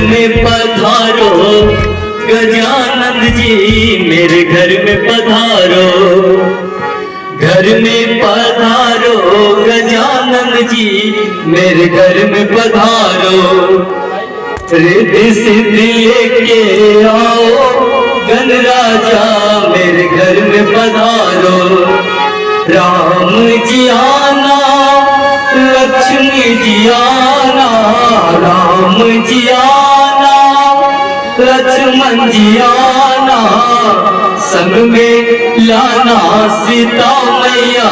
में पधारो गजानंद जी, मेरे घर में पधारो। घर में पधारो गजानंद जी, मेरे घर में पधारो। रिद्धि सिद्धि लेके आओ गणराजा, मेरे घर में पधारो। राम जी आना, लक्ष्मी जी आना, राम जी आना, लक्ष्मण जी आना, संग में लाना सीता मैया,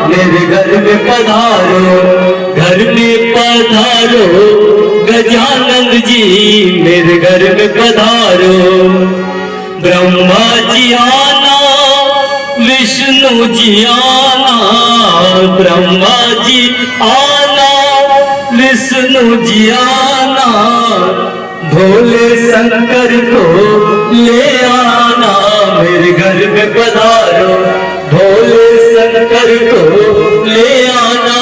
मेरे घर में पधारो। घर में पधारो गजानंद जी, मेरे घर में पधारो। ब्रह्मा जी आना, विष्णु जी आना, ब्रह्मा जी आना, विष्णु जी आना, भोले शंकर को ले आना, मेरे घर में पधारो। भोले शंकर को ले आना,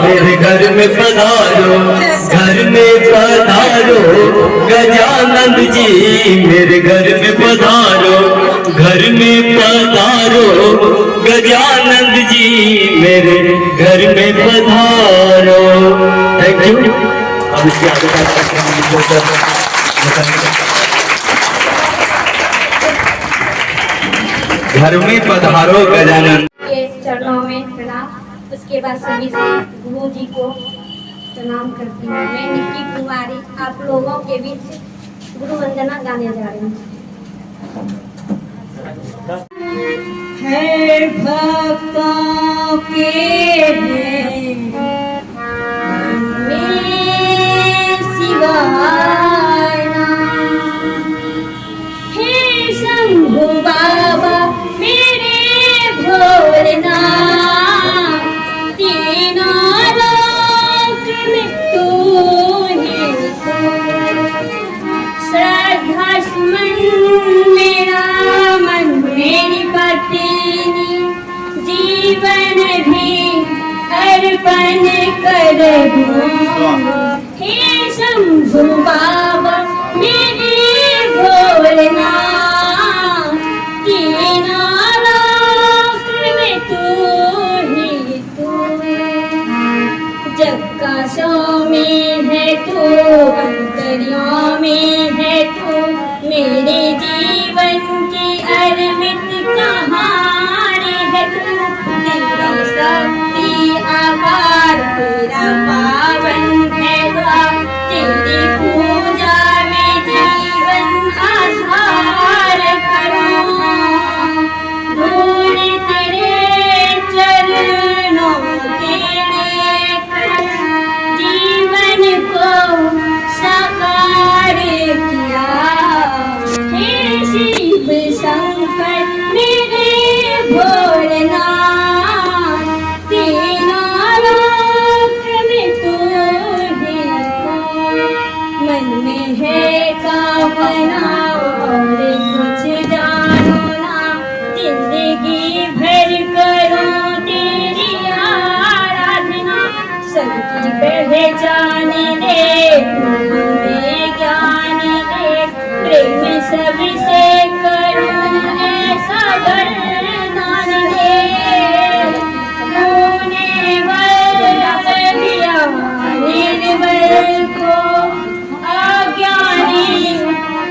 मेरे घर में पधारो। घर में पधारो गजानंद जी, मेरे घर में पधारो। घर में पधारो गजानंद जी, मेरे घर में पधारो। Thank you. अब इसके आगे घर में पधारो गजानंद के चरणों में प्रणाम। उसके बाद सभी गुरु जी को प्रणाम करती हूँ। मैं निक्की कुमारी आप लोगों के बीच गुरु वंदना गाने जा रही हूँ। है भक्तों के शिवाय हे शंभु बाबा मेरे भोलेनाथ, तीनों लोक में तू ही श्रद्धा सुमन मेरा मन मेरी पत्नी जीवन भी अर्पण कर दूं। हे शंभु बाबा मेरे भोलेनाथ, तीनों लोक में तू ही तू। जग का सो में है तू, अंतरियों में है तू, मेरे जीवन की अर्पित कहानी है तू। तेरी शक्ति आकार तेरा पावन है द्वार, तेरी पूजा में जीवन आधार करूं। धूल तेरे चरणों के लेकर जीवन को साकार किया। हे शिव शंकर मेरे भोलेनाथ, तीनों लोक में तू ही तू। मन में है कामना और कुछ जानो ना, जिंदगी भर करूं तेरी आराधना। सबकी पहचान दे तू हमें ज्ञान दे, प्रेम सबसे करूं ऐसा वरदान दे। होने वाला दिया निर्बल को, अज्ञानी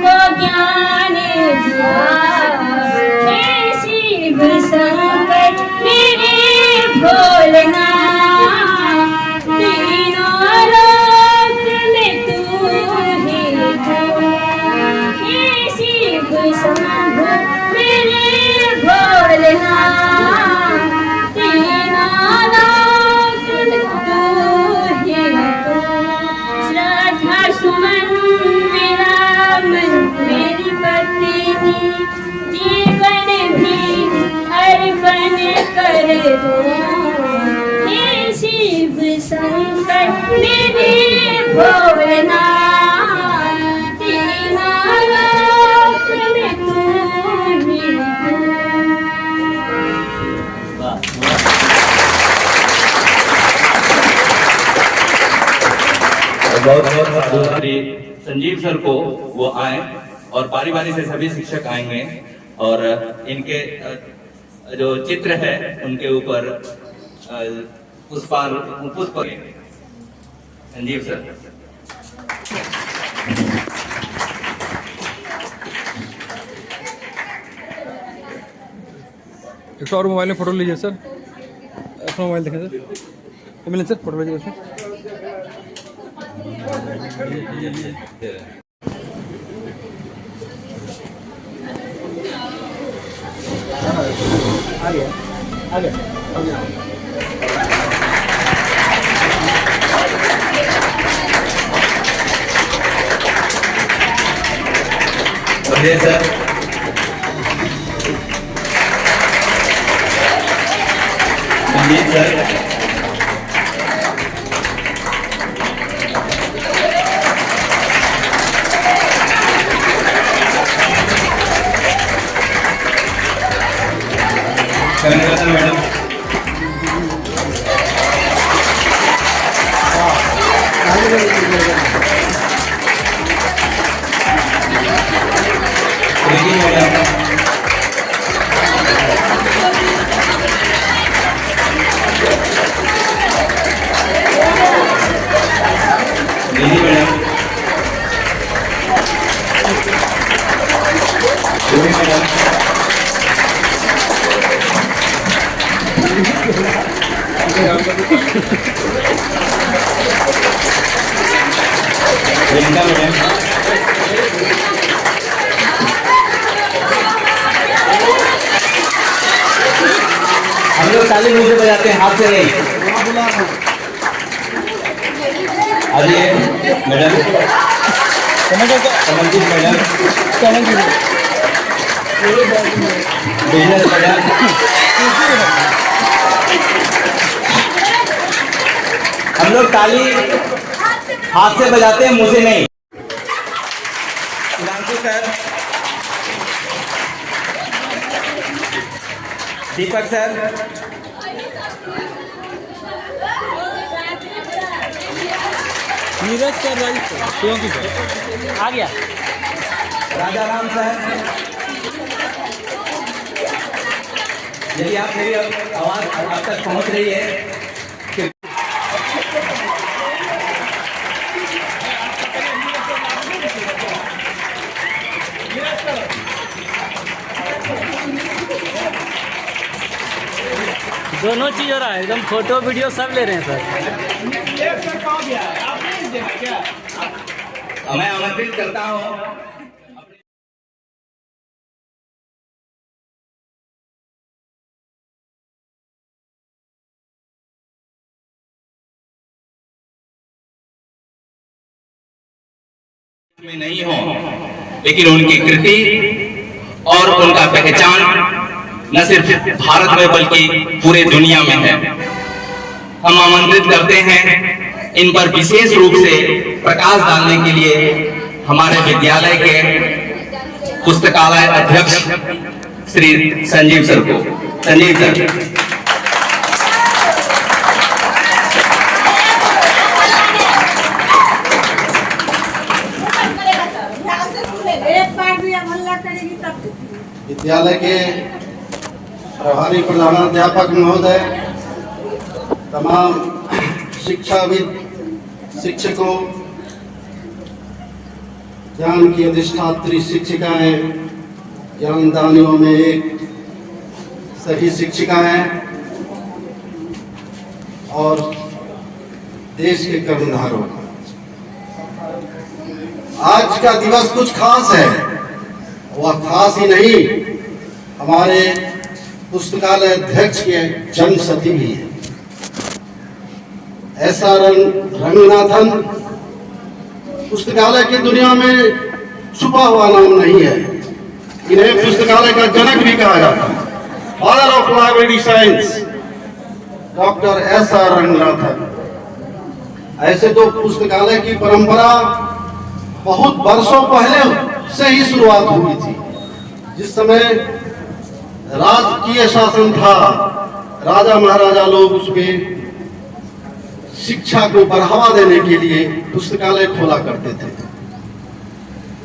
को ज्ञान दिया। हे शिव शंकर मेरे भोलेनाथ, तीनों लोक में तू ही तू। हे शिव शंभु मेरे भोलेनाथ, तीनों लोक में तू ही तू। श्रद्धा सुमन मेरा मन मेरी पत्नी जीवन भी अर्पण कर दूं। हे शिव शंकर मेरे भोलेनाथ, तीनों लोक में तू ही तू। बहुत बहुत साधु संजीव सर को वो आए और बारी बारी से सभी शिक्षक आएंगे और इनके जो चित्र है उनके ऊपर पुष्प संजीव सर। एक और मोबाइल में फोटो लीजिए सर, अपना मोबाइल देखें सर, मिलें सर फोटो लीजिए उसमें। बढ़िया सर। संजीव सर। मैडम हम लोग ताली मुझे बजाते हैं, हाथ से नहीं। आइए madam, Kamaljeet madam, business madam, हम लोग ताली हाथ से बजाते हैं, मुझे नहीं। Sudhanshu sir, Deepak sir, Neeraj sir, Shivanki sir आ गया, राजा राम सर। यदि आप मेरी आवाज अब तक पहुंच रही है कि दोनों चीज हो रहा है, एकदम फोटो वीडियो सब ले रहे हैं सर। मैं आमंत्रित करता हूं में नहीं हो, लेकिन उनकी कृति और उनका पहचान न सिर्फ भारत में बल्कि पूरे दुनिया में है। हम आमंत्रित करते हैं इन पर विशेष रूप से प्रकाश डालने के लिए हमारे विद्यालय के पुस्तकालय अध्यक्ष श्री संजीव सर को। संजीव सर। विद्यालय के प्रभारी प्रधानाध्यापक महोदय, तमाम शिक्षाविद शिक्षकों, ज्ञान की अधिष्ठात्री शिक्षिकाएं, ज्ञानदानियों में एक सही शिक्षिकाएं और देश के कर्णधारों, आज का दिवस कुछ खास है। वह खास ही नहीं, हमारे पुस्तकालय अध्यक्ष के जन्म शती भी है। एस.आर. रंगनाथन पुस्तकालय की दुनिया में छुपा हुआ नाम नहीं है। इन्हें पुस्तकालय का जनक भी कहा जाता है। Father of library science doctor SR. Ranganathan. ऐसे तो पुस्तकालय की परंपरा बहुत वर्षों पहले से ही शुरुआत हुई थी। जिस समय राजकीय शासन था, राजा महाराजा लोग उसमें शिक्षा को बढ़ावा देने के लिए पुस्तकालय खोला करते थे।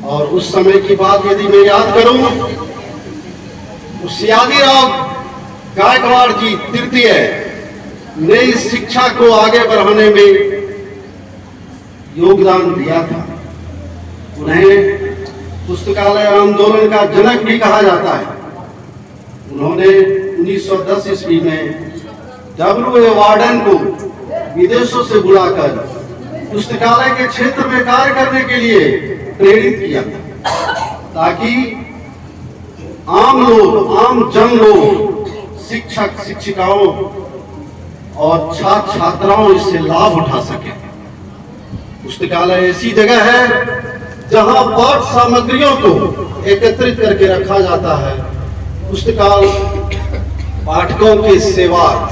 और उस समय की बात यदि मैं याद करूं तो सियाजीराव गायकवाड़ जी तृतीय ने इस शिक्षा को आगे बढ़ाने में योगदान दिया था। उन्हें पुस्तकालय आंदोलन का जनक भी कहा जाता है। उन्होंने 1910 ईस्वी में W.A. वार्डन को विदेशों से बुलाकर पुस्तकालय के क्षेत्र में कार्य करने के लिए प्रेरित किया ताकि आम लोग, आम जन लोग, शिक्षक शिक्षिकाओं और छात्र छात्राओं इससे लाभ उठा सके। पुस्तकालय ऐसी जगह है जहां पाठ सामग्रियों को एकत्रित करके रखा जाता है। पुस्तकालय पाठकों के सेवार्थ,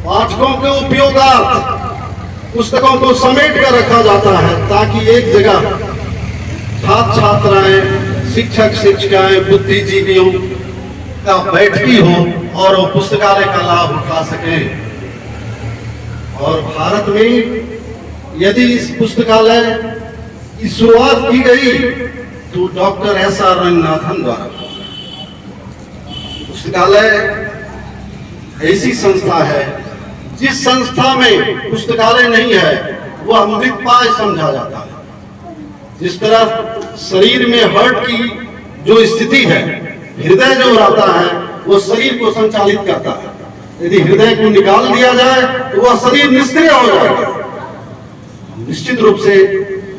पाठकों के उपयोगार्थ पुस्तकों को समेट कर रखा जाता है ताकि एक जगह छात्र छात्राएं, शिक्षक शिक्षिकाएं, बुद्धिजीवियों का बैठकी हो और वो पुस्तकालय का लाभ उठा सकें। और भारत में यदि इस पुस्तकालय की शुरुआत की गई तो डॉक्टर S.R. रंगनाथन द्वारा। पुस्तकालय ऐसी संस्था है जिस संस्था में पुस्तकालय नहीं है वह मृतपाय समझा जाता है। जिस तरह शरीर में हार्ट की जो स्थिति है, हृदय जो रहता है वो शरीर को संचालित करता है। यदि हृदय को निकाल दिया जाए तो वह शरीर निष्क्रिय हो जाएगा। निश्चित रूप से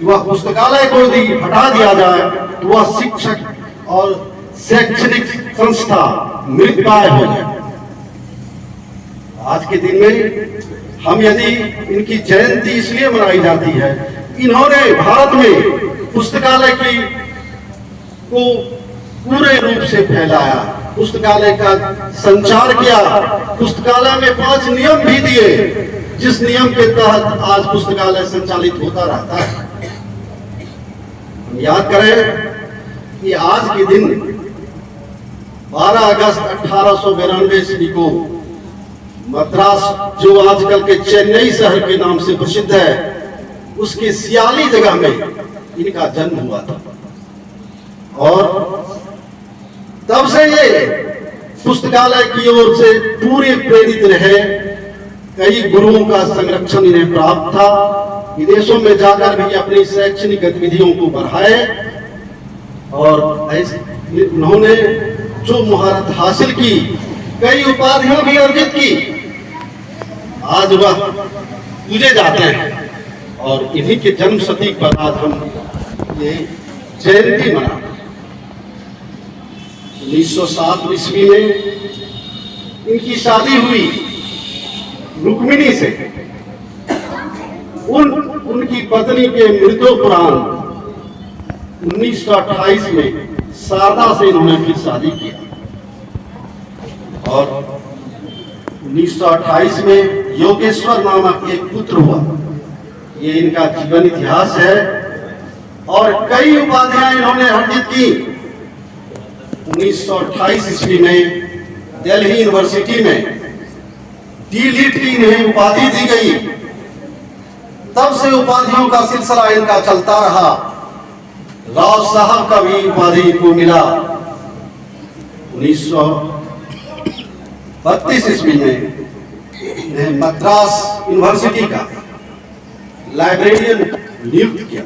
वह पुस्तकालय को यदि हटा दिया जाए तो वह शिक्षक और शैक्षणिक संस्था मृतप्राय हो जाए। आज के दिन में हम यदि इनकी जयंती इसलिए मनाई जाती है, इन्होंने भारत में पुस्तकालय की को पूरे रूप से फैलाया, पुस्तकालय का संचार किया, पुस्तकालय में 5 नियम भी दिए जिस नियम के तहत आज पुस्तकालय संचालित होता रहता है। हम याद करें कि आज के दिन 12 अगस्त 1892 ईस्वी को मद्रास, जो आजकल के चेन्नई शहर के नाम से प्रसिद्ध है, उसके सियाली जगह में इनका जन्म हुआ था। और तब से ये पुस्तकालय की ओर से पूरे प्रेरित रहे। कई गुरुओं का संरक्षण इन्हें प्राप्त था। विदेशों में जाकर भी अपनी शैक्षणिक गतिविधियों को बढ़ाए और ऐसे उन्होंने जो महारत हासिल की, कई उपाधियां भी अर्जित की। आज वह पूजे जाते हैं और इन्हीं के जन्म शती पर आज हम ये जयंती मनाते हैं। 1907 ईस्वी में इनकी शादी हुई रुक्मिणी से। उनकी पत्नी के मृत्युपरांत 1928 में शारदा से इन्होंने फिर शादी किया और 1928 में योगेश्वर नामक एक पुत्र हुआ। ये इनका जीवन इतिहास है और कई उपाधियां इन्होंने अर्जित की। 1928 ईस्वी में दिल्ली यूनिवर्सिटी में D.Litt की इन्हें उपाधि दी गई। तब से उपाधियों का सिलसिला इनका चलता रहा। राव साहब का भी उपाधि इनको मिला। 1932 ईस्वी में इन्हें मद्रास यूनिवर्सिटी का लाइब्रेरियन नियुक्त किया।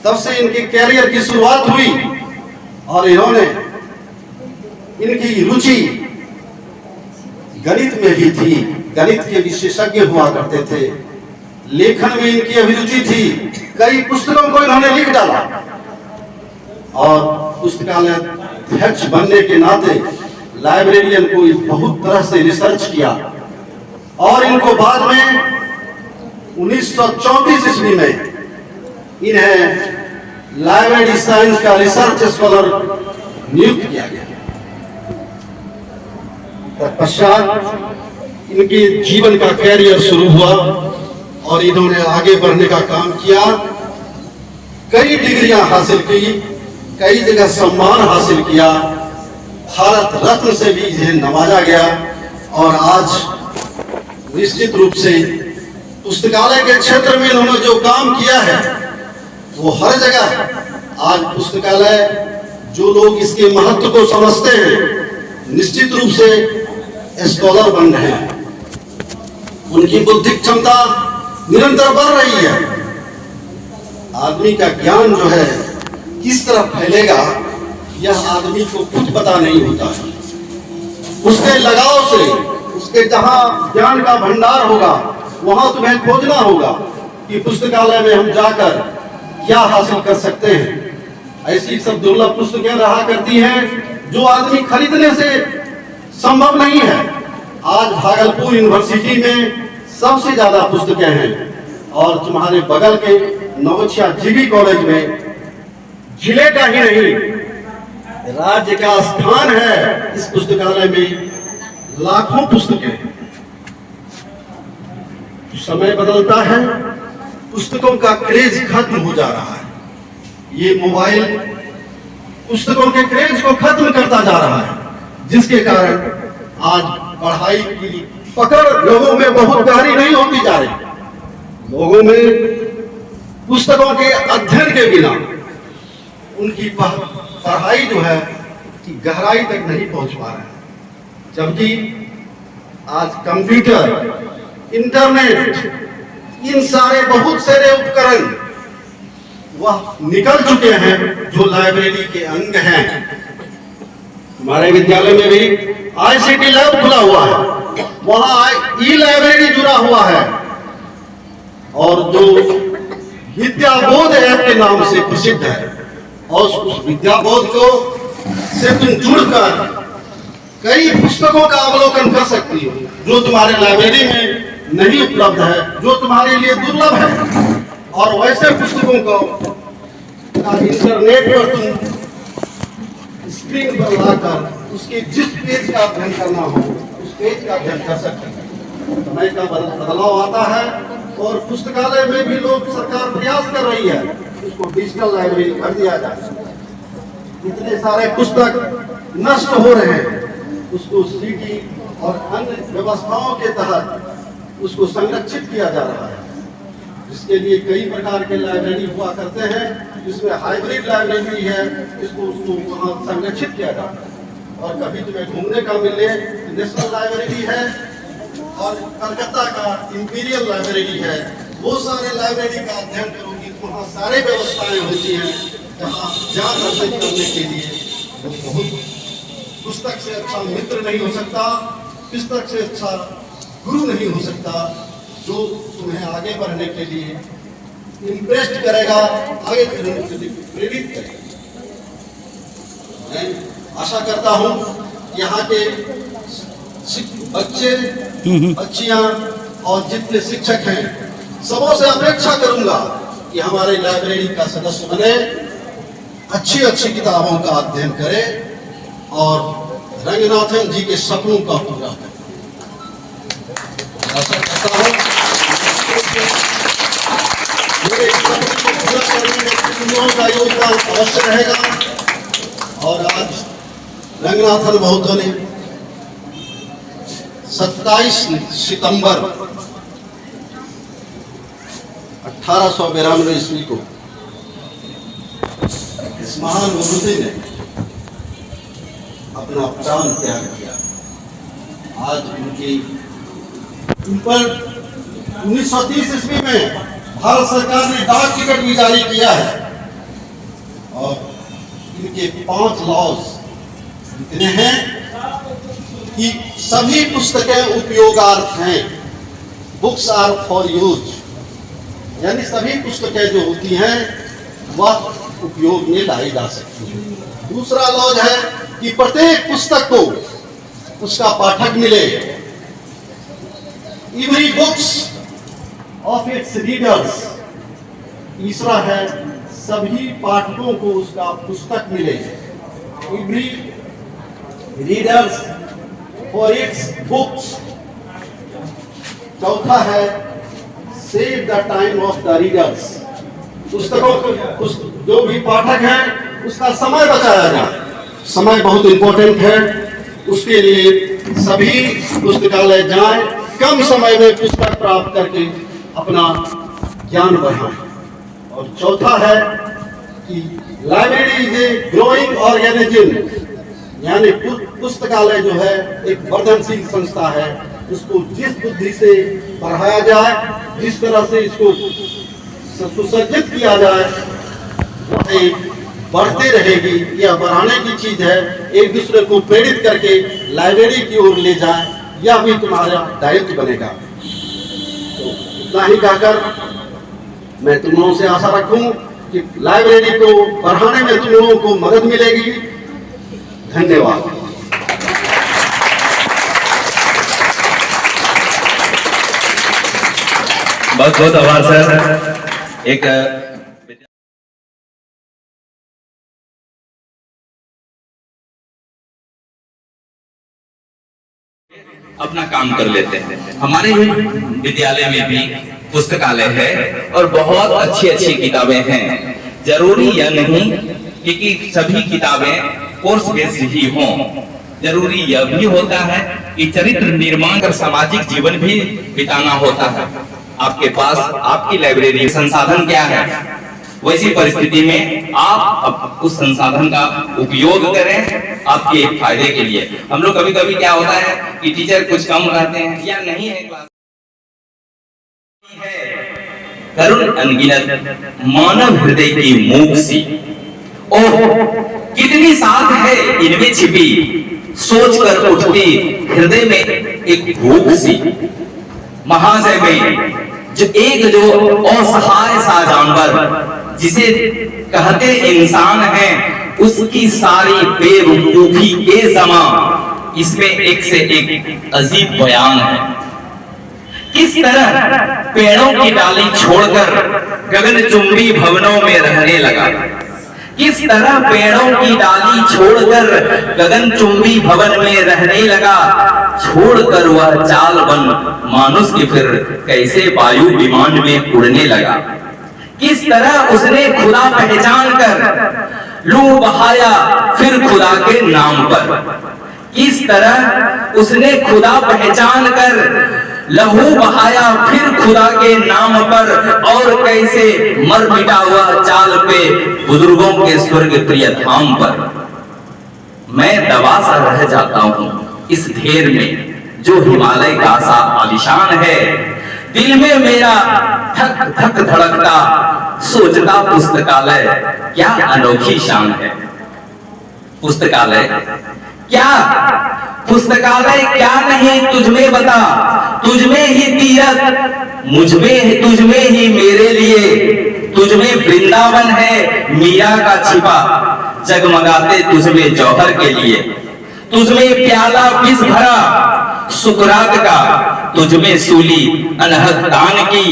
तब से इनके कैरियर की शुरुआत हुई और इन्होंने, इनकी रुचि गणित में भी थी, गणित के विशेषज्ञ हुआ करते थे। लेखन में इनकी अभिरुचि थी, कई पुस्तकों को इन्होंने लिख डाला और पुस्तकालय अध्यक्ष बनने के नाते लाइब्रेरियन को बहुत तरह से रिसर्च किया और इनको बाद में 1934 ईस्वी में इन्हें लाइब्रेरी साइंस का रिसर्च स्कॉलर नियुक्त किया गया। तत्पश्चात इनके जीवन का कैरियर शुरू हुआ और इन्होंने आगे बढ़ने का काम किया। कई डिग्रियां हासिल की, कई जगह सम्मान हासिल किया। भारत रत्न से भी इन्हें नवाजा गया और आज निश्चित रूप से पुस्तकालय के क्षेत्र में इन्होंने जो काम किया है वो हर जगह आज पुस्तकालय, जो लोग इसके महत्व को समझते हैं, निश्चित रूप से स्कॉलर बन रहे हैं। उनकी बौद्धिक क्षमता निरंतर बढ़ रही है। आदमी का ज्ञान जो है किस तरह फैलेगा, यह आदमी को कुछ पता नहीं होता है। उसके लगाव से, उसके जहां ज्ञान का भंडार होगा, वहां तुम्हें खोजना होगा कि पुस्तकालय में हम जाकर क्या हासिल कर सकते हैं। ऐसी सब दुर्लभ पुस्तकें रहा करती हैं जो आदमी खरीदने से संभव नहीं है। आज भागलपुर यूनिवर्सिटी में सबसे ज्यादा पुस्तकें हैं और तुम्हारे बगल के नवोछिया जीबी कॉलेज में जिले का ही नहीं, राज्य का स्थान है। इस पुस्तकालय में लाखों पुस्तकें। समय बदलता है, पुस्तकों का क्रेज खत्म हो जा रहा है। ये मोबाइल पुस्तकों के क्रेज को खत्म करता जा रहा है, जिसके कारण आज पढ़ाई की पकड़ लोगों में बहुत गहरी नहीं होती जा रही। लोगों में पुस्तकों के अध्ययन के बिना उनकी पढ़ाई जो है कि गहराई तक नहीं पहुंच पा रहे हैं। जबकि आज कंप्यूटर, इंटरनेट, इन सारे बहुत सारे उपकरण वह निकल चुके हैं जो लाइब्रेरी के अंग हैं। हमारे विद्यालय में भी आईसीटी लैब खुला हुआ है, वहां ई लाइब्रेरी जुड़ा हुआ है और जो विद्याबोध ऐप के नाम से प्रसिद्ध है। और उस विद्याबोध को से तुम जुड़कर कई पुस्तकों का अवलोकन कर सकती हो जो तुम्हारे लाइब्रेरी में नहीं उपलब्ध है, जो तुम्हारे लिए दुर्लभ है। और वैसे पुस्तकों को इंटरनेट पर तुम स्क्रीन पर लाकर उसके जिस पेज का अध्ययन करना हो उस पेज का अध्ययन कर सकते हैं। समय का बदलाव आता है और पुस्तकालय में भी लोग, सरकार प्रयास कर रही है उसको डिजिटल लाइब्रेरी कर दिया जाए। इतने सारे पुस्तक नष्ट हो रहे हैं, उसको सीडी और अन्य व्यवस्थाओं के तहत उसको संरक्षित किया जा रहा है। इसके लिए कई प्रकार के लाइब्रेरी हुआ करते हैं, जिसमें हाइब्रिड लाइब्रेरी है, इसको उसको वहाँ संरक्षित किया जाता है। और कभी तुम्हें घूमने का मिले, नेशनल लाइब्रेरी है और कलकत्ता का इंपीरियल लाइब्रेरी है। वो सारे लाइब्रेरी का अध्ययन करोगी तो वहाँ सारे व्यवस्थाएं होती हैं जहाँ ज्ञान अर्जित करने के लिए वो बहुत। पुस्तक से अच्छा मित्र नहीं हो सकता, पुस्तक से अच्छा गुरु नहीं हो सकता, जो तुम्हें आगे बढ़ने के लिए इंप्रेस्ड करेगा, आगे बढ़ने के लिए प्रेरित करेगा। मैं आशा करता हूँ यहाँ के बच्चे, बच्चियाँ और जितने शिक्षक हैं, सबों से अपेक्षा करूंगा कि हमारे लाइब्रेरी का सदस्य बने, अच्छी अच्छी किताबों का अध्ययन करें और रंगनाथन जी के सपनों का पूरा करें। आशा करता हूँ मेरे सपने को पूरा करने में तुम लोगों का योगदान अवश्य रहेगा। और आज रंगनाथन महोदय ने 27 सितंबर 1892 ईस्वी को इस महान विभूति ने अपना प्राण त्याग किया। आज उन पर 1930 ईस्वी में भारत सरकार ने डाक टिकट भी जारी किया है और इनके 5 लॉज इतने हैं कि सभी पुस्तकें उपयोगार्थ हैं। बुक्स आर फॉर यूज, यानी सभी पुस्तकें जो होती हैं वह उपयोग में लाई जा सकती हैं। दूसरा लॉज है कि प्रत्येक पुस्तक को उसका पाठक मिले। Every books of its readers. तीसरा है सभी पाठकों को उसका पुस्तक मिले। Every readers for its books. चौथा है save the time of the readers. पुस्तकों को जो भी पाठक है उसका समय बचाया जाए। समय बहुत इंपॉर्टेंट है, उसके लिए सभी पुस्तकालय जाएं, कम समय में पुस्तक प्राप्त करके अपना ज्ञान बढ़ाएं। और चौथा है कि library is a growing organism, यानी पुस्तकालय जो है एक वर्धनशील संस्था है। उसको जिस बुद्धि से बढ़ाया जाए, जिस तरह से इसको सुसज्जित किया जाए, वो एक बढ़ते रहेगी। यह बढ़ाने की चीज है, एक दूसरे को प्रेरित करके लाइब्रेरी की ओर ले जाए, यह भी तुम्हारा दायित्व बनेगा। तो इतना ही कहकर मैं तुम लोगों से आशा रखूं कि लाइब्रेरी को बढ़ाने में तुम लोगों को मदद मिलेगी। धन्यवाद। बहुत बहुत आभार सर। एक अपना काम कर लेते हैं। हमारे विद्यालय में भी पुस्तकालय है और बहुत अच्छी अच्छी किताबें हैं। जरूरी यह नहीं कि सभी किताबें कोर्स बेस्ड ही हों। जरूरी यह भी होता है कि चरित्र निर्माण कर सामाजिक जीवन भी बिताना होता है। आपके पास आपकी लाइब्रेरी संसाधन क्या है, वैसी परिस्थिति में आप उस संसाधन का उपयोग करें आपके फायदे के लिए। हम लोग कभी कभी क्या होता है कि टीचर कुछ कम रहते हैं या नहीं है क्लास, करुण अनगिनत मानव हृदय की मूक सी, ओह कितनी साथ है इनमें छिपी, सोच कर उठती हृदय में एक भूख सी। महाशय में जो असहाय सा जानवर जिसे कहते इंसान है, उसकी सारी बेवकूफी के समा इसमें एक से एक अजीब बयान है। किस तरह पेड़ों की डाली छोड़कर गगनचुंबी भवनों में रहने लगा, किस तरह पेड़ों की डाली छोड़कर गगनचुंबी भवन में रहने लगा, छोड़कर वह चाल बन मानुष की फिर कैसे वायु विमान में उड़ने लगा। किस तरह उसने खुदा पहचान कर लू बहाया फिर खुदा के नाम पर, किस तरह उसने खुदा पहचान कर लहू बहाया फिर खुदा के नाम पर, और कैसे मर मिटा हुआ चाल पे बुजुर्गों के स्वर्ग प्रिय धाम पर। मैं दबा सा रह जाता हूँ इस ढेर में जो हिमालय का सा आलिशान है, दिल में मेरा धक धक धड़कता सोचता पुस्तकालय क्या अनोखी शान है। पुस्तकालय क्या, पुस्तकालय क्या नहीं तुझमें बता, तुझमें ही तीरथ मुझमें तुझमें ही मेरे लिए, तुझमें वृंदावन है मीरा का छिपा, जगमगाते तुझमें जौहर के लिए, तुझमें प्याला विष भरा सुकरात का, तुझमें सूली अनहद दान की,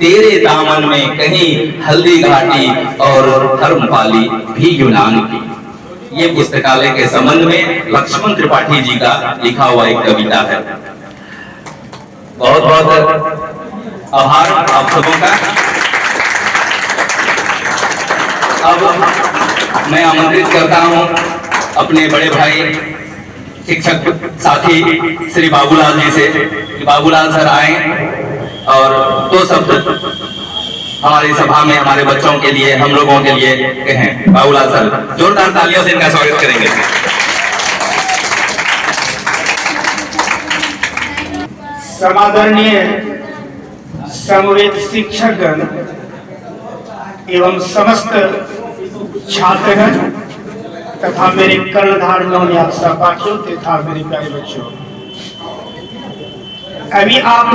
तेरे दामन में कहीं हल्दी घाटी और धर्मपाली भी यूनान की। ये पुस्तकालय के संबंध में लक्ष्मण त्रिपाठी जी का लिखा हुआ एक कविता है। बहुत बहुत आभार आप सबों का। अब मैं आमंत्रित करता हूं अपने बड़े भाई शिक्षक साथी श्री बाबूलाल जी से कि बाबूलाल सर आए और दो शब्द हमारी सभा में हमारे बच्चों के लिए, हम लोगों के लिए कहें। बाबूलाल सर जोरदार तालियों से इनका स्वागत करेंगे। समादरणीय समवेत शिक्षकगण एवं समस्त छात्रगण तथा मेरे कर्णधार नवनियात सहपाठियों तथा मेरे प्यारे बच्चों, अभी आप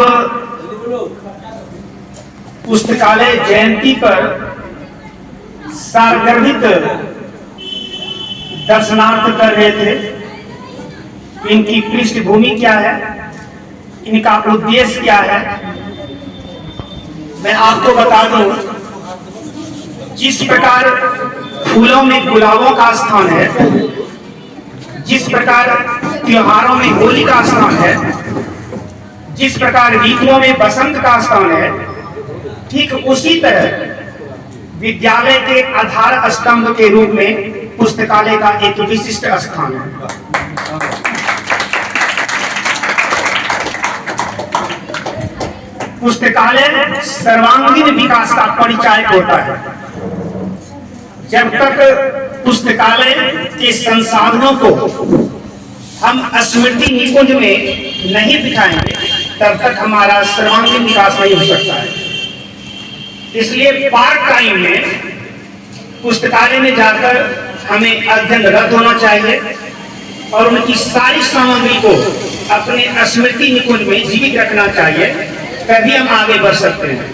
पुस्तकालय जयंती पर सारगर्भित दर्शनार्थ कर रहे थे। इनकी पृष्ठभूमि क्या है, इनका उद्देश्य क्या है, मैं आपको बता दूं। जिस प्रकार फूलों में गुलाबों का स्थान है, जिस प्रकार त्योहारों में होली का स्थान है, जिस प्रकार ऋतुओं में बसंत का स्थान है, ठीक उसी तरह विद्यालय के आधार स्तंभ के रूप में पुस्तकालय का एक विशिष्ट स्थान है। पुस्तकालय सर्वांगीण विकास का परिचायक होता है। जब तक पुस्तकालय के संसाधनों को हम स्मृति निकुंज में नहीं बिठाएंगे तब तक हमारा सर्वांगीण विकास नहीं हो सकता है। इसलिए पार्ट टाइम में पुस्तकालय में जाकर हमें अध्ययनरत होना चाहिए और उनकी सारी सामग्री को अपने स्मृति निकुंज में जीवित रखना चाहिए, तभी हम आगे बढ़ सकते हैं।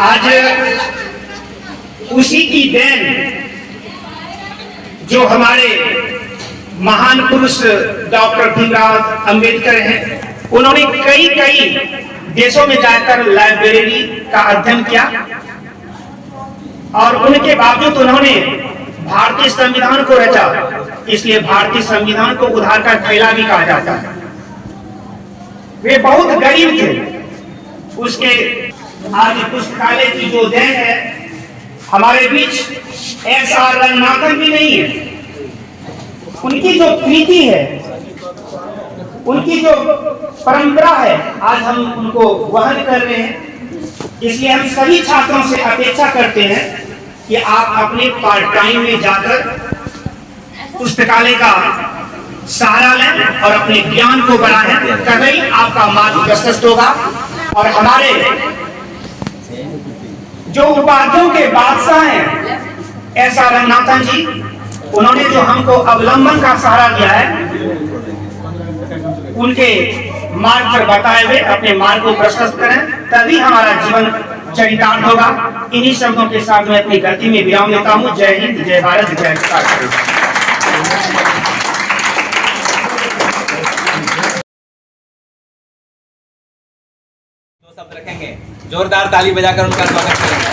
आज उसी की देन जो हमारे महान पुरुष डॉक्टर भीमराव अंबेडकर हैं, उन्होंने कई देशों में जाकर लाइब्रेरी का अध्ययन किया और उनके बावजूद उन्होंने भारतीय संविधान को रचा। इसलिए भारतीय संविधान को उधार का थैला भी कहा जाता है। वे बहुत गरीब थे। उसके आज पुस्तकालय की जो देन है, हमारे बीच एस.आर. रंगनाथन भी नहीं है। उनकी जो प्रीति है, उनकी जो परंपरा है, आज हम उनको वहन कर रहे हैं। इसलिए हम सभी छात्रों से अपेक्षा करते हैं कि आप अपने पार्ट टाइम में जाकर पुस्तकालय का सहारा लें और अपने ज्ञान को बढ़ाएं, तभी आपका मार्ग प्रशस्त होगा। और हमारे जो उपाधियों के बादशाह हैं एस.आर. रंगनाथन जी, उन्होंने जो हमको अवलंबन का सहारा दिया है, उनके मार्ग पर बताए हुए अपने मार्ग को प्रशस्त करें, तभी हमारा जीवन चरितार्थ होगा। इन्हीं शब्दों के साथ मैं अपनी गति में विराम देता हूँ। जय हिंद, जय भारत, जय भारत। दो शब्द रखेंगे, जोरदार ताली बजाकर उनका स्वागत करेंगे।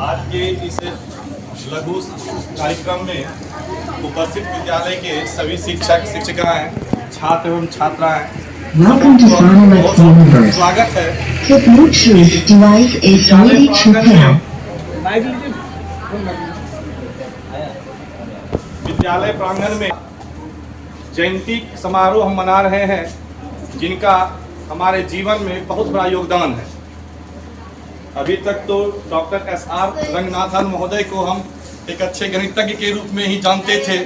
आज के इस लघु कार्यक्रम में उपस्थित विद्यालय के सभी शिक्षक शिक्षिकाएं, छात्र एवं छात्राएं, Welcome to Final Let's See Numbers. स्वागत है। The Bluetooth device is ready to pair. विद्यालय प्रांगण में जयंती समारोह हम मना रहे हैं, जिनका हमारे जीवन में बहुत बड़ा योगदान है। अभी तक तो डॉक्टर एस.आर. रंगनाथन महोदय को हम एक अच्छे गणितज्ञ के रूप में ही जानते थे।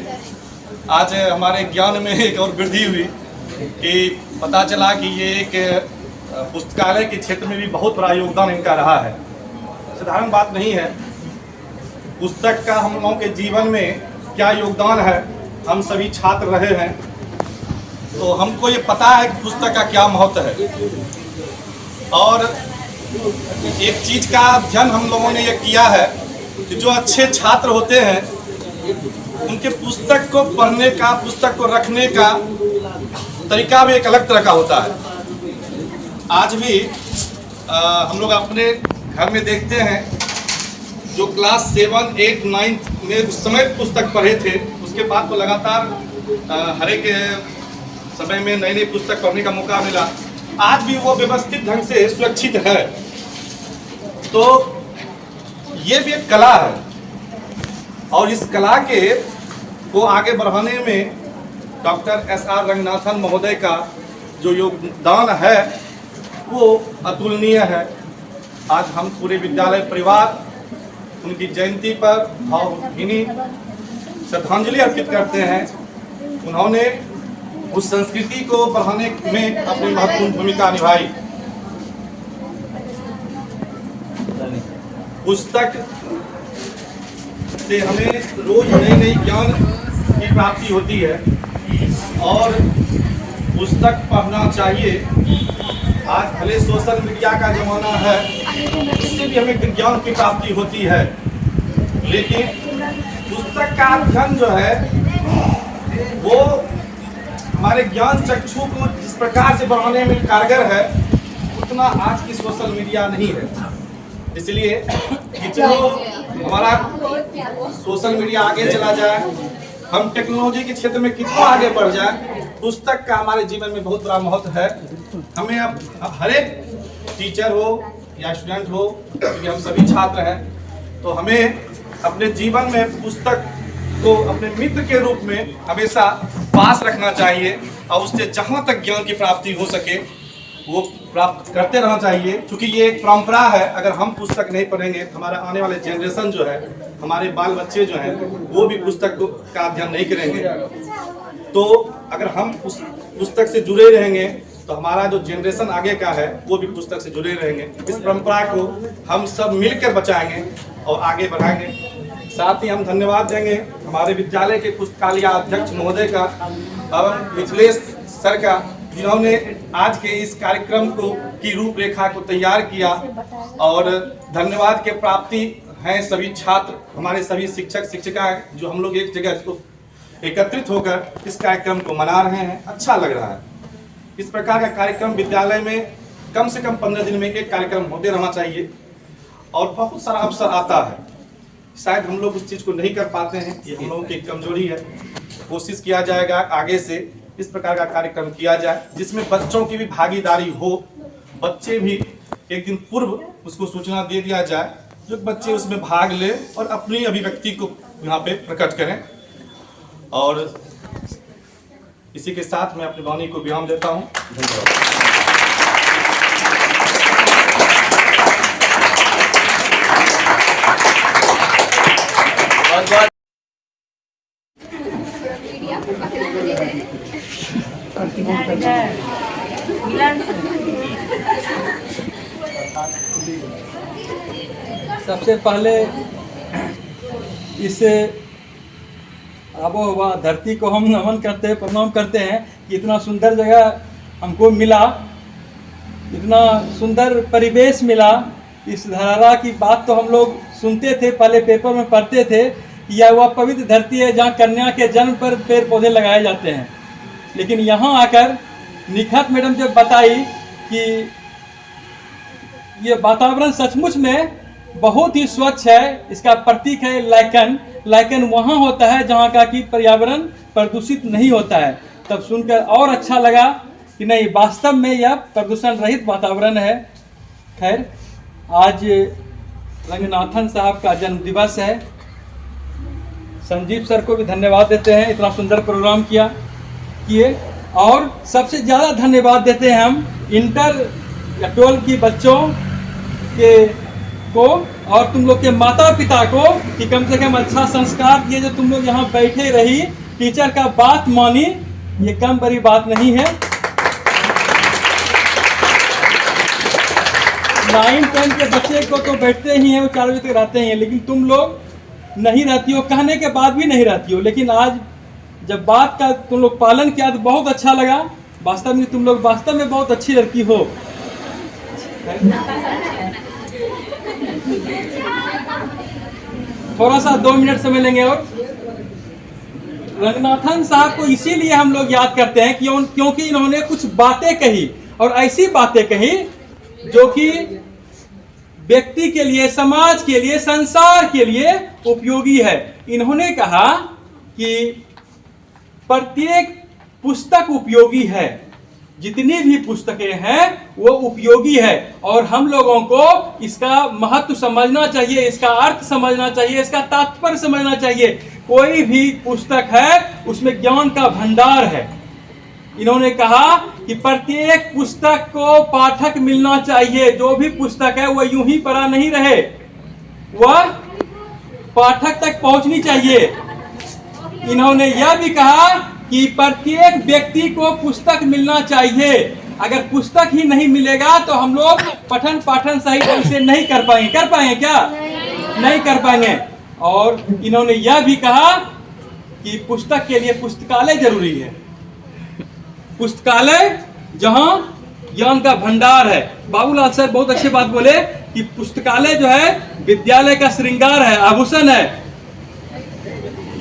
आज हमारे ज्ञान में एक और वृद्धि हुई कि पता चला कि ये एक पुस्तकालय के क्षेत्र में भी बहुत बड़ा योगदान इनका रहा है। साधारण बात नहीं है। पुस्तक का हम लोगों के जीवन में क्या योगदान है, हम सभी छात्र रहे हैं तो हमको ये पता है कि पुस्तक का क्या महत्व है। और एक चीज़ का अध्ययन हम लोगों ने ये किया है कि जो अच्छे छात्र होते हैं उनके पुस्तक को पढ़ने का, पुस्तक को रखने का तरीका भी एक अलग तरह का होता है। आज भी हम लोग अपने घर में देखते हैं, जो क्लास 7, 8, 9 में उस समय पुस्तक पढ़े थे, उसके बाद तो लगातार हर एक समय में नई नई पुस्तक पढ़ने का मौका मिला। आज भी वो व्यवस्थित ढंग से सुरक्षित है। तो ये भी एक कला है और इस कला के को आगे बढ़ाने में डॉक्टर एस.आर. रंगनाथन महोदय का जो योगदान है वो अतुलनीय है। आज हम पूरे विद्यालय परिवार उनकी जयंती पर भावभीनी श्रद्धांजलि अर्पित करते हैं। उन्होंने उस संस्कृति को बढ़ाने में अपनी महत्वपूर्ण भूमिका निभाई। पुस्तक से हमें रोज नई नई ज्ञान की प्राप्ति होती है और पुस्तक पढ़ना चाहिए। आज भले सोशल मीडिया का जमाना है, इससे भी हमें ज्ञान की प्राप्ति होती है, लेकिन पुस्तक का अध्ययन जो है वो हमारे ज्ञान चक्षु को जिस प्रकार से बढ़ाने में कारगर है, उतना आज की सोशल मीडिया नहीं है। इसलिए जितना हमारा सोशल मीडिया आगे चला जाए, हम टेक्नोलॉजी के क्षेत्र में कितना आगे बढ़ जाए, पुस्तक का हमारे जीवन में बहुत बड़ा महत्व है। हमें अब हर एक टीचर हो या स्टूडेंट हो, क्योंकि हम सभी छात्र हैं, तो हमें अपने जीवन में पुस्तक को अपने मित्र के रूप में हमेशा पास रखना चाहिए। और उससे जहाँ तक ज्ञान की प्राप्ति हो सके वो प्राप्त करते रहना चाहिए, क्योंकि ये एक परंपरा है। अगर हम पुस्तक नहीं पढ़ेंगे, हमारा आने वाले जनरेशन जो है, हमारे बाल बच्चे जो हैं, वो भी पुस्तक का अध्ययन नहीं करेंगे। तो अगर हम पुस्तक से जुड़े रहेंगे तो हमारा जो जनरेशन आगे का है वो भी पुस्तक से जुड़े रहेंगे। इस परंपरा को हम सब मिलकर बचाएंगे और आगे बढ़ाएंगे। साथ ही हम धन्यवाद देंगे हमारे विद्यालय के पुस्तकालय अध्यक्ष महोदय का एवं मिथिलेश सर का, जिन्होंने आज के इस कार्यक्रम को की रूपरेखा को तैयार किया। और धन्यवाद के प्राप्ति हैं सभी छात्र, हमारे सभी शिक्षक शिक्षिकाएं, जो हम लोग एक जगह एकत्रित होकर इस कार्यक्रम को मना रहे हैं। अच्छा लग रहा है। इस प्रकार का कार्यक्रम विद्यालय में कम से कम 15 दिन में एक कार्यक्रम होते रहना चाहिए। और बहुत सारा अवसर आता है, शायद हम लोग उस चीज़ को नहीं कर पाते हैं, ये हम लोगों की कमजोरी है। कोशिश किया जाएगा आगे से इस प्रकार का कार्यक्रम किया जाए, जिसमें बच्चों की भी भागीदारी हो। बच्चे भी एक दिन पूर्व उसको सूचना दे दिया जाए, जो बच्चे उसमें भाग ले और अपनी अभिव्यक्ति को यहाँ पे प्रकट करें। और इसी के साथ मैं अपनी वाणी को विराम देता हूँ। धन्यवाद। सबसे पहले इस आबो हवा धरती को हम नमन करते हैं, प्रणाम करते हैं कि इतना सुंदर जगह हमको मिला, इतना सुंदर परिवेश मिला। इस धरारा की बात तो हम लोग सुनते थे, पहले पेपर में पढ़ते थे, यह वह पवित्र धरती है जहाँ कन्या के जन्म पर पेड़ पौधे लगाए जाते हैं। लेकिन यहाँ आकर निखत मैडम जब बताई कि ये वातावरण सचमुच में बहुत ही स्वच्छ है, इसका प्रतीक है लाइकन। लाइकन वहाँ होता है जहाँ का कि पर्यावरण प्रदूषित नहीं होता है। तब सुनकर और अच्छा लगा कि नहीं, वास्तव में यह प्रदूषण रहित वातावरण है। खैर, आज रंगनाथन साहब का जन्म दिवस है। संजीव सर को भी धन्यवाद देते हैं, इतना सुंदर प्रोग्राम किए। और सबसे ज़्यादा धन्यवाद देते हैं हम इंटर या 12 की बच्चों को और तुम लोग के माता पिता को कि कम से कम अच्छा संस्कार दिए, जो तुम लोग यहाँ बैठे रही, टीचर का बात मानी, ये कम बड़ी बात नहीं है। 9-10 के बच्चे को तो बैठते ही हैं, वो 4 बजे तक रहते हैं, लेकिन तुम लोग नहीं रहती हो, कहने के बाद भी नहीं रहती हो। लेकिन आज जब बात का तुम लोग पालन किया तो बहुत अच्छा लगा। वास्तव में तुम लोग वास्तव में बहुत अच्छी लड़की हो। थोड़ा सा 2 मिनट समय लेंगे। और रंगनाथन साहब को इसीलिए हम लोग याद करते हैं क्योंकि इन्होंने कुछ बातें कही, और ऐसी बातें कही जो कि व्यक्ति के लिए, समाज के लिए, संसार के लिए उपयोगी है। इन्होंने कहा कि प्रत्येक पुस्तक उपयोगी है, जितनी भी पुस्तकें हैं वो उपयोगी है, और हम लोगों को इसका महत्व समझना चाहिए, इसका अर्थ समझना चाहिए, इसका तात्पर्य समझना चाहिए। कोई भी पुस्तक है उसमें ज्ञान का भंडार है। इन्होंने कहा कि प्रत्येक पुस्तक को पाठक मिलना चाहिए। जो भी पुस्तक है वह यूं ही पढ़ा नहीं रहे, वह पाठक तक पहुंचनी चाहिए। इन्होंने यह भी कहा कि प्रत्येक व्यक्ति को पुस्तक मिलना चाहिए। अगर पुस्तक ही नहीं मिलेगा तो हम लोग पठन पाठन सही ढंग से नहीं कर पाएंगे। कर पाएंगे क्या? नहीं कर पाएंगे। और इन्होंने यह भी कहा कि पुस्तक के लिए पुस्तकालय जरूरी है। पुस्तकालय जहां ज्ञान का भंडार है। बाबूलाल सर बहुत अच्छी बात बोले कि पुस्तकालय जो है विद्यालय का श्रृंगार है, आभूषण है,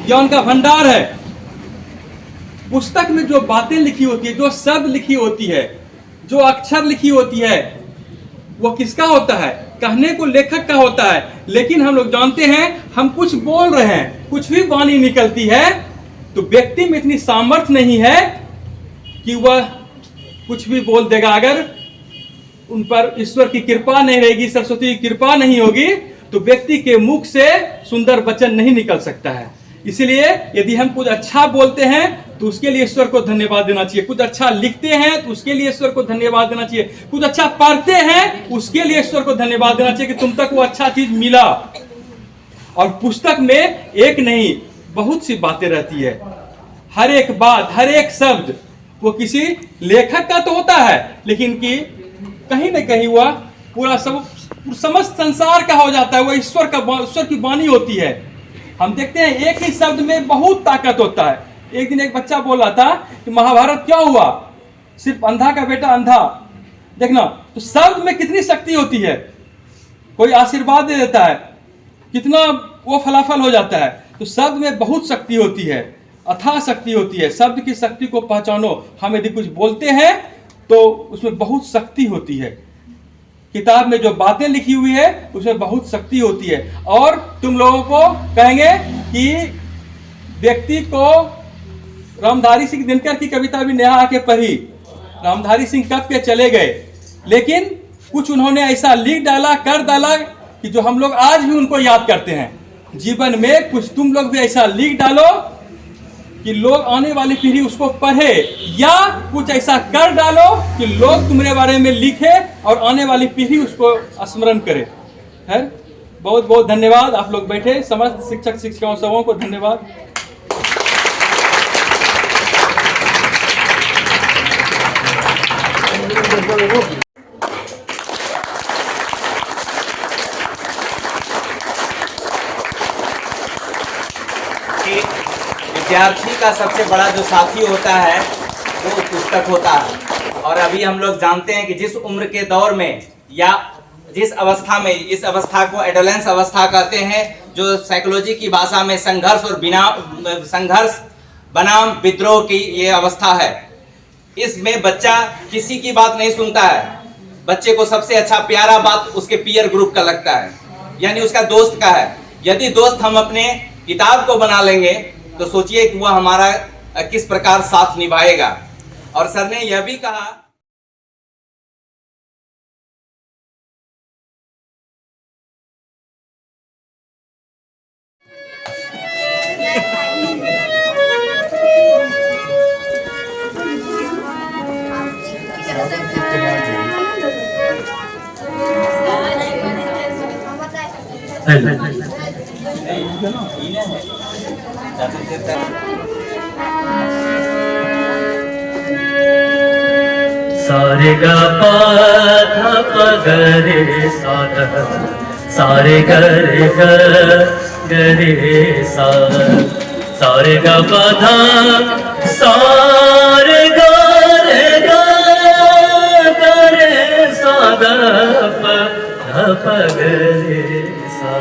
ज्ञान का भंडार है। पुस्तक में जो बातें लिखी होती है, जो शब्द लिखी होती है, जो अक्षर लिखी होती है, वो किसका होता है? कहने को लेखक का होता है। लेकिन हम लोग जानते हैं, हम कुछ बोल रहे हैं, कुछ भी वाणी निकलती है, तो व्यक्ति में इतनी सामर्थ्य नहीं है कि वह कुछ भी बोल देगा। अगर उन पर ईश्वर की कृपा नहीं रहेगी, सरस्वती की कृपा नहीं होगी, तो व्यक्ति के मुख से सुंदर वचन नहीं निकल सकता है। इसलिए यदि हम कुछ अच्छा बोलते हैं तो उसके लिए ईश्वर को धन्यवाद देना चाहिए। कुछ अच्छा लिखते हैं तो उसके लिए ईश्वर को धन्यवाद देना चाहिए। कुछ अच्छा पढ़ते हैं उसके लिए ईश्वर को धन्यवाद देना चाहिए कि तुम तक वो अच्छा चीज मिला। और पुस्तक में एक नहीं बहुत सी बातें रहती है। हर एक बात, हर एक शब्द वो किसी लेखक का तो होता है, लेकिन कि कहीं न कहीं वह पूरा समस्त संसार का हो जाता है। वो ईश्वर की वाणी होती है। हम देखते हैं एक ही शब्द में बहुत ताकत होता है। एक दिन एक बच्चा बोल रहा था कि महाभारत क्या हुआ, सिर्फ अंधा का बेटा अंधा। देखना तो शब्द में कितनी शक्ति होती है। कोई आशीर्वाद दे देता है, कितना वो फलाफल हो जाता है। तो शब्द में बहुत शक्ति होती है, अथाह शक्ति होती है। शब्द की शक्ति को पहचानो। हम यदि कुछ बोलते हैं तो उसमें बहुत शक्ति होती है। किताब में जो बातें लिखी हुई है उसमें बहुत शक्ति होती है। और तुम लोगों को कहेंगे कि व्यक्ति को रामधारी सिंह दिनकर की कविता भी नेहा आके पढ़ी। रामधारी सिंह कब के चले गए, लेकिन कुछ उन्होंने ऐसा लिख डाला, कर डाला कि जो हम लोग आज भी उनको याद करते हैं। जीवन में कुछ तुम लोग भी ऐसा लिख डालो कि लोग आने वाली पीढ़ी उसको पढ़े, या कुछ ऐसा कर डालो कि लोग तुम्हारे बारे में लिखे और आने वाली पीढ़ी उसको स्मरण करे। है बहुत बहुत धन्यवाद। आप लोग बैठे, समस्त शिक्षक शिक्षिकाओं सबों को धन्यवाद। विद्यार्थी का सबसे बड़ा जो साथी होता है वो पुस्तक होता है। और अभी हम लोग जानते हैं कि जिस उम्र के दौर में या जिस अवस्था में, इस अवस्था को एडोलेंस अवस्था कहते हैं, जो साइकोलॉजी की भाषा में संघर्ष बनाम विद्रोह की ये अवस्था है। इसमें बच्चा किसी की बात नहीं सुनता है। बच्चे को सबसे अच्छा प्यारा बात उसके पीयर ग्रुप का लगता है, यानी उसका दोस्त का है। यदि दोस्त हम अपने किताब को बना लेंगे तो सोचिए कि वह हमारा किस प्रकार साथ निभाएगा। और सर ने यह भी कहा सारे गा पा धा प ग रे सा ध, सारे ग रे ग रे सा, सारे गा पा धा, सारे ग रे सा ध प ग रे सा।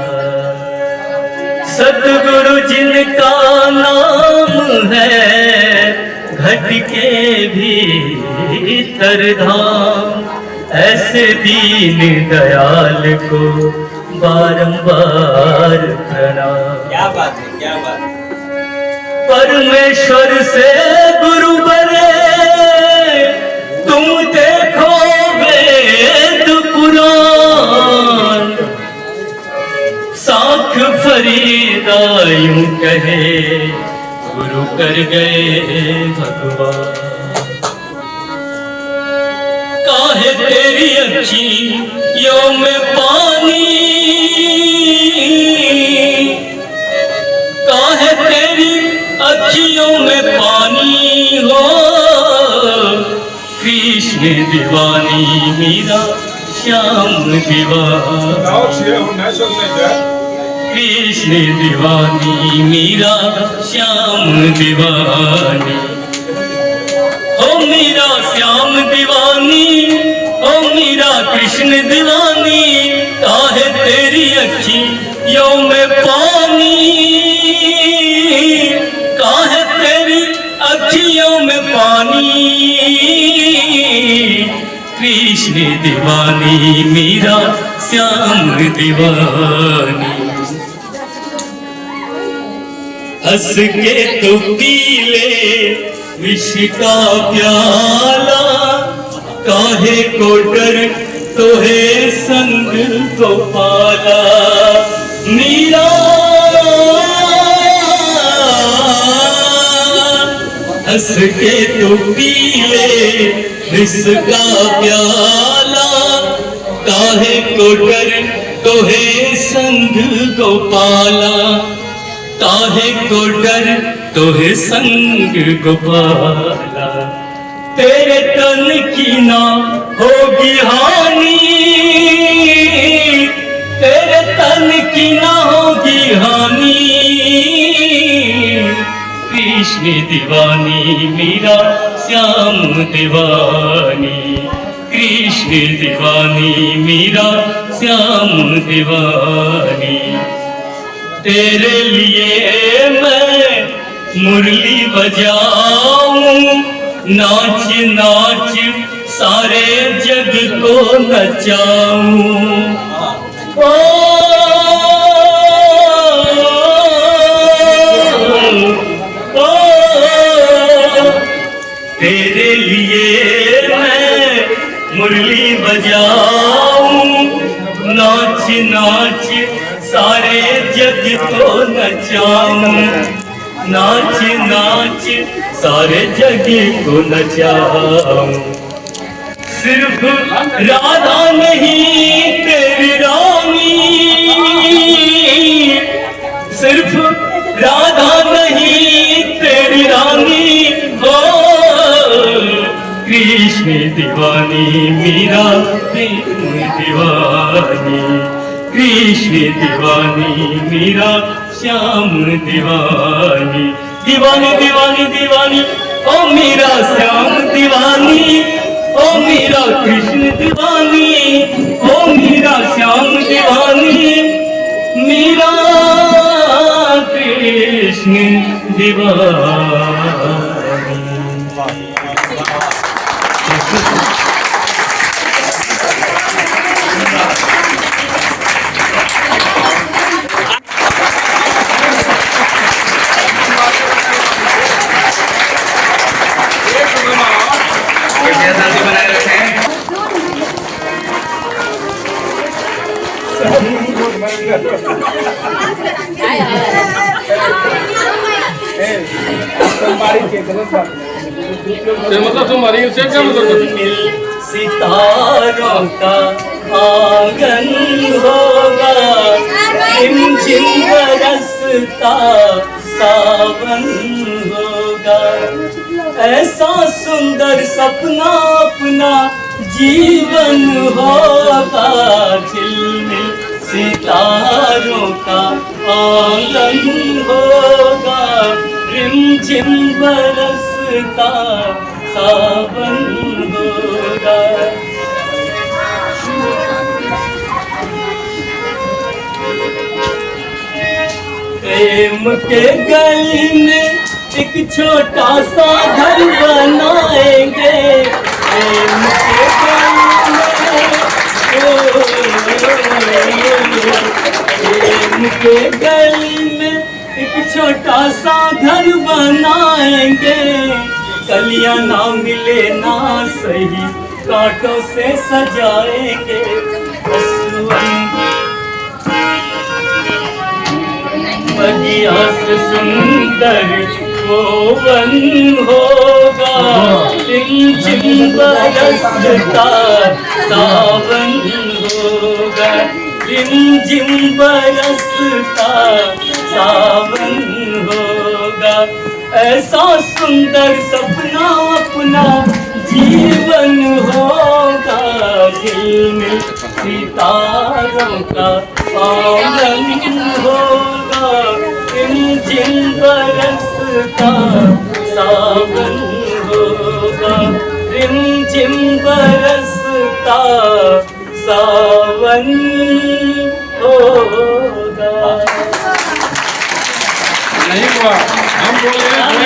सतगुरु जिनका नाम है घट के भीतर धाम, ऐसे दीन दयाल को बारंबार प्रणाम। क्या बात है, क्या बात है। परमेश्वर से गुरु बने तुम देखो वेद पुराण, साख फरीदा यूं कहे गुरु कर गए भगवान। काहे तेरी अखियों में पानी, काहे तेरी अखियों में पानी हो, कृष्ण दीवानी मीरा श्याम दीवानी, कृष्ण दीवानी मीरा श्याम दीवानी। ओ मीरा श्याम दीवानी, ओ मीरा कृष्ण दीवानी, काहे तेरी अखियों में पानी, काहे तेरी अखियों में पानी, कृष्ण दीवानी मीरा श्याम दीवानी। हंस के तो पी ले विष का प्याला, काहे को डर तोहे संग को पाला, मीरा हंस के तू पी ले इसका प्याला, काहे को डर तोहे संग गोपाला, काहे को डर तोहे संग गोपाला। तेरे तन की ना होगी हानि, तेरे तन की ना होगी हानि। कृष्ण दीवानी मीरा श्याम दीवानी, कृष्ण दीवानी मीरा श्याम दीवानी। तेरे लिए मैं मुरली बजाऊं, नाच नाच सारे जग को नचाऊं। ओ तेरे लिए मैं मुरली बजाऊं, नाच नाच सारे जग को नचाऊं, नाच नाच सारे जग को नचाऊं। सिर्फ राधा नहीं तेरी रानी, सिर्फ राधा नहीं तेरी रानी हो। कृष्ण दीवानी मीरा प्रेम दीवानी, कृष्ण दीवानी मीरा श्याम दीवानी। दीवानी दीवानी दीवानी ओ मीरा श्याम दीवानी, ओ मीरा कृष्ण दीवानी, ओ मीरा श्याम दीवानी, मीरा कृष्ण दीवानी। बनाए रखें। मतलब तुम्हारी से क्या मतलब? सितारों का आंगन होगा, रिमझिम बरसता सावन होगा। ऐसा सुंदर सपना अपना जीवन होगा, झिलमिल सितारों का आंगन होगा, रिमझिम बरसता सावन होगा। प्रेम के गली में एक छोटा सा घर बनाएंगे, प्रेम के गली में, प्रेम के गली में एक छोटा सा घर बनाएंगे। कलियां ना मिले ना सही कांटों से सजाएंगे, बगिया से सुंदर वो वन होगा, रिमझिम बरसता सावन होगा, रिमझिम बरसता सावन होगा। ऐसा सुंदर सपना अपना जीवन होगा, झिलमिल सितारों का आंगन होगा, रिमझिम बरसता सावन होगा, रिमझिम बरसता सावन होगा। नहीं हुआ, हम बोल रहे हैं